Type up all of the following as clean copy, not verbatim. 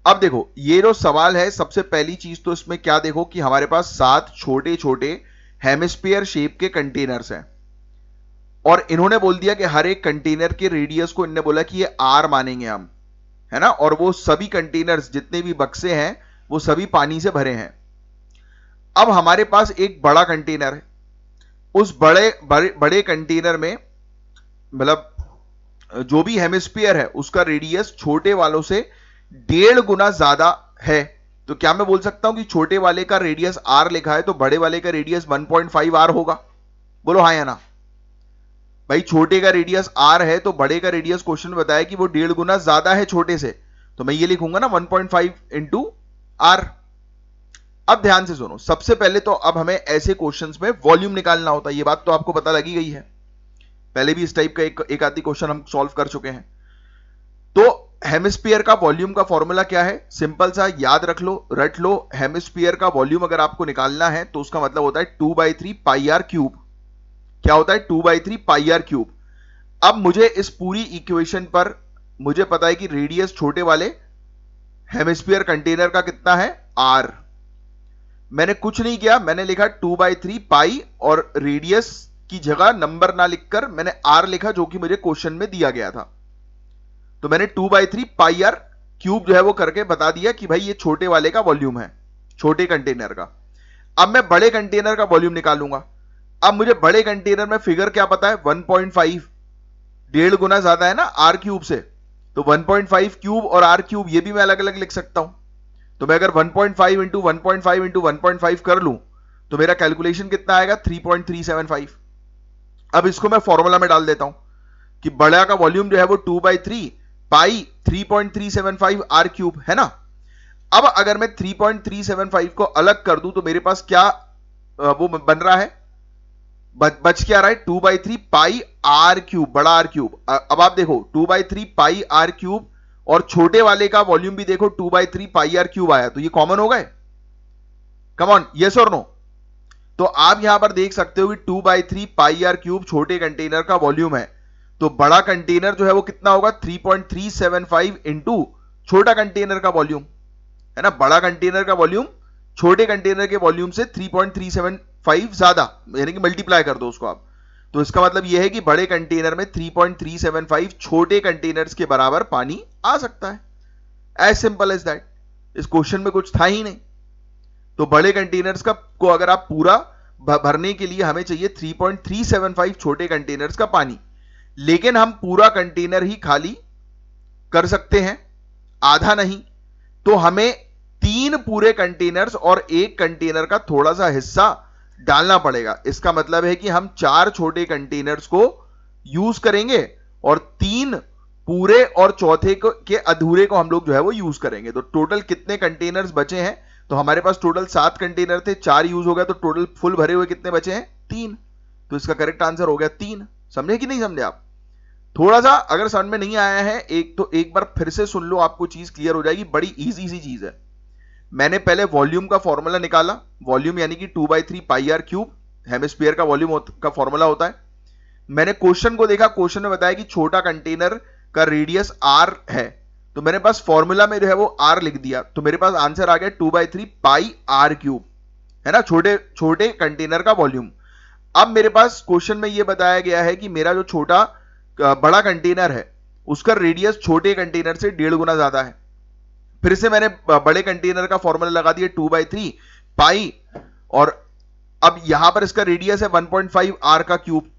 अब देखो ये जो सवाल है, सबसे पहली चीज तो इसमें क्या देखो कि हमारे पास 7 छोटे छोटे हेमिस्फीयर शेप के कंटेनर्स हैं और इन्होंने बोल दिया कि हर एक कंटेनर के रेडियस को इन्होंने बोला कि ये आर मानेंगे हम, है ना, और वो सभी कंटेनर्स जितने भी बक्से हैं वो सभी पानी से भरे हैं। अब हमारे पास एक बड़ा कंटेनर है, उस बड़े बड़े, बड़े कंटेनर में मतलब जो भी हेमिस्फीयर है उसका रेडियस छोटे वालों से 1.5 गुना ज्यादा है। तो क्या मैं बोल सकता हूं कि छोटे वाले का रेडियस आर लिखा है तो बड़े वाले का रेडियस 1.5 आर होगा? बोलो हाँ या ना। भाई छोटे का रेडियस आर है तो बड़े का रेडियस क्वेश्चन बताया कि वो 1.5 गुना ज्यादा है छोटे से, तो मैं ये लिखूंगा ना 1.5 इंटू आर। अब ध्यान से सुनो, सबसे पहले तो अब हमें ऐसे क्वेश्चंस में वॉल्यूम निकालना होता है, ये बात तो आपको पता लगी गई है, पहले भी इस टाइप का एक आधी क्वेश्चन हम सॉल्व कर चुके हैं। तो हेमिस्फीयर का वॉल्यूम का फॉर्मूला क्या है? सिंपल सा याद रख लो, रट लो। हेमिस्फीयर का वॉल्यूम अगर आपको निकालना है तो उसका मतलब होता है 2/3 पाई आर क्यूब। क्या होता है? 2/3 पाई आर क्यूब। अब मुझे इस पूरी इक्वेशन पर मुझे पता है कि रेडियस छोटे वाले हेमिस्फीयर कंटेनर का कितना है? आर। मैंने कुछ नहीं किया, मैंने लिखा 2/3 पाई और रेडियस की जगह नंबर ना लिखकर मैंने आर लिखा जो कि मुझे क्वेश्चन में दिया गया था। तो मैंने 2/3 पाई आर क्यूब जो है वो करके बता दिया कि भाई ये छोटे वाले का वॉल्यूम है, छोटे कंटेनर का। अब मैं बड़े कंटेनर का वॉल्यूम निकालूंगा। अब मुझे बड़े कंटेनर में फिगर क्या पता है? 1.5, 1.5 गुना ज्यादा है ना आर क्यूब से, तो 1.5 क्यूब और आर क्यूब ये भी मैं अलग अलग लिख सकता हूं। तो मैं अगर 1.5 इंटू 1.5 इंटू 1.5 कर लूं तो मेरा कैलकुलेशन कितना आएगा? 3.375। अब इसको मैं फॉर्मूला में डाल देता हूं कि बड़ा का वॉल्यूम जो है वो 2/3 पाई 3.375 आर क्यूब है ना। अब अगर मैं 3.375 को अलग कर दूं तो मेरे पास क्या वो बन रहा है? बच क्या रहा है? 2/3 पाई आर क्यूब, बड़ा आर क्यूब। अब आप देखो 2/3 पाई आर क्यूब और छोटे वाले का वॉल्यूम भी देखो 2/3 पाई आर क्यूब आया, तो ये कॉमन हो गए। कम ऑन, यस और नो? तो आप यहां पर देख सकते हो कि 2/3 पाई आर क्यूब छोटे कंटेनर का वॉल्यूम है, तो बड़ा कंटेनर जो है वो कितना होगा? 3.375 इंटू छोटा कंटेनर का वॉल्यूम, है ना। बड़ा कंटेनर का वॉल्यूम छोटे कंटेनर के वॉल्यूम से 3.375 ज्यादा, यानी कि मल्टीप्लाई कर दो उसको आप। तो इसका मतलब यह है कि बड़े कंटेनर में 3.375 छोटे कंटेनर्स के बराबर पानी आ सकता है। As simple as that. इस क्वेश्चन में कुछ था ही नहीं। तो बड़े कंटेनर्स का को अगर आप पूरा भरने के लिए हमें चाहिए 3.375 छोटे कंटेनर्स का पानी, लेकिन हम पूरा कंटेनर ही खाली कर सकते हैं, आधा नहीं। तो हमें 3 पूरे कंटेनर्स और एक कंटेनर का थोड़ा सा हिस्सा डालना पड़ेगा। इसका मतलब है कि हम 4 छोटे कंटेनर्स को यूज करेंगे और 3 पूरे और चौथे के अधूरे को हम लोग जो है वो यूज करेंगे। तो टोटल कितने कंटेनर्स बचे हैं? तो हमारे पास टोटल 7 कंटेनर थे, 4 यूज हो गया, तो टोटल फुल भरे हुए कितने बचे हैं? 3। तो इसका करेक्ट आंसर हो गया 3। समझे कि नहीं समझे आप? थोड़ा सा अगर समझ में नहीं आया है एक बार फिर से सुन लो, आपको चीज क्लियर हो जाएगी। बड़ी इजी सी चीज है। मैंने पहले वॉल्यूम का फॉर्मूला निकाला, वॉल्यूम यानी कि 2/3 पाई आर क्यूब हेमिस्फीयर का वॉल्यूम का फॉर्मूला होता है। मैंने क्वेश्चन को देखा, क्वेश्चन में बताया कि छोटा कंटेनर का रेडियस आर है, तो मेरे पास फॉर्मूला में जो है वो आर लिख दिया, तो मेरे पास आंसर आ गया 2/3 पाई आर क्यूब, है ना, छोटे छोटे कंटेनर का वॉल्यूम। अब मेरे पास क्वेश्चन में यह बताया गया है कि मेरा जो छोटा बड़ा कंटेनर है उसका रेडियस छोटे कंटेनर से 1.5 गुना ज्यादा है। फिर से मैंने बड़े कंटेनर का फॉर्मूला लगा दिया 2/3 पाई, और अब यहां पर इसका रेडियस है 1.5 आर का क्यूब।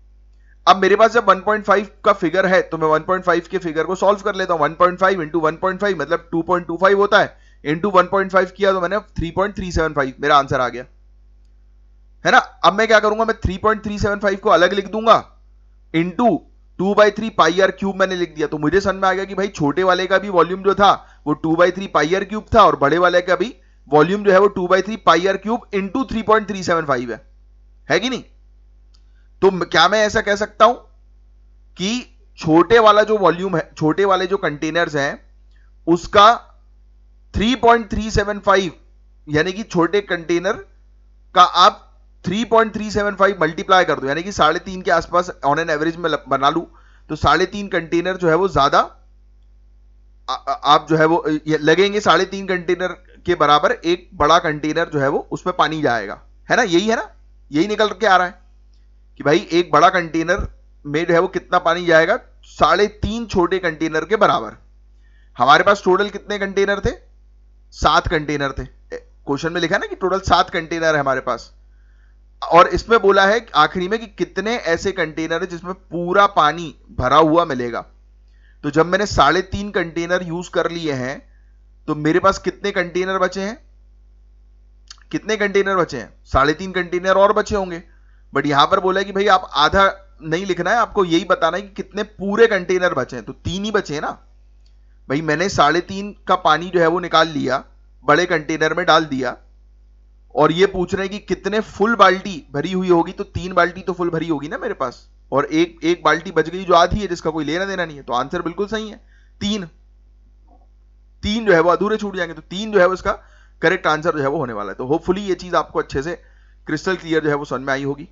अब मेरे पास जब 1.5 का फिगर है तो मैं 1.5 के फिगर को सॉल्व कर लेता हूं। 1.5 इंटू 1.5 मतलब 2.25 होता है, इंटू 1.5 किया तो मैंने 3.375, मेरा आंसर आ गया, है ना। अब मैं क्या करूंगा? मैं 3.375 को अलग लिख दूंगा, इंटू 2/3 पाई आर क्यूब मैंने लिख दिया। तो मुझे समझ में आ गया कि भाई छोटे वाले का भी वॉल्यूम जो था वो 2/3 पाई आर क्यूब था और बड़े वाले का भी वॉल्यूम जो है वो 2/3 पाई आर क्यूब इंटू 3.375 है कि नहीं। तो क्या मैं ऐसा कह सकता हूं कि छोटे वाला जो वॉल्यूम है, छोटे वाले जो कंटेनर्स हैं उसका 3.375, यानी कि छोटे कंटेनर का आप 3.375 मल्टीप्लाई कर दो, यानी कि 3.5 के आसपास ऑन एन एवरेज में बना लू, तो 3.5 कंटेनर जो है वो ज्यादा आप जो है वो लगेंगे 3.5 कंटेनर के बराबर एक बड़ा कंटेनर जो है वो उसमें पानी जाएगा, है ना, यही है ना, यही निकल के आ रहा है कि भाई एक बड़ा कंटेनर में जो है वो कितना पानी जाएगा, 3.5 छोटे कंटेनर के बराबर। हमारे पास टोटल कितने कंटेनर थे, 7 कंटेनर थे। क्वेश्चन में लिखा है ना कि टोटल 7 कंटेनर है हमारे पास, और इसमें बोला है आखिरी में कि कितने ऐसे कंटेनर है जिसमें पूरा पानी भरा हुआ मिलेगा। तो जब मैंने 3.5 कंटेनर यूज कर लिए हैं तो मेरे पास कितने कंटेनर बचे हैं, कितने कंटेनर बचे हैं, 3.5 कंटेनर और बचे होंगे। बट यहां पर बोला है कि भाई आप आधा नहीं लिखना है, आपको यही बताना है कि कितने पूरे कंटेनर बचे हैं, तो 3 ही बचे हैं ना भाई। मैंने 3.5 का पानी जो है वो निकाल लिया, बड़े कंटेनर में डाल दिया, और ये पूछ रहे हैं कि कितने फुल बाल्टी भरी हुई होगी, तो 3 बाल्टी तो फुल भरी होगी ना मेरे पास, और एक बाल्टी बच गई जो आधी है, जिसका कोई लेना देना नहीं है। तो आंसर बिल्कुल सही है, 3। 3 जो है वो अधूरे छूट जाएंगे, तो 3 जो है वो इसका करेक्ट आंसर जो है वो होने वाला है। तो होपफुली ये चीज आपको अच्छे से क्रिस्टल क्लियर जो है वो समझ में आई होगी।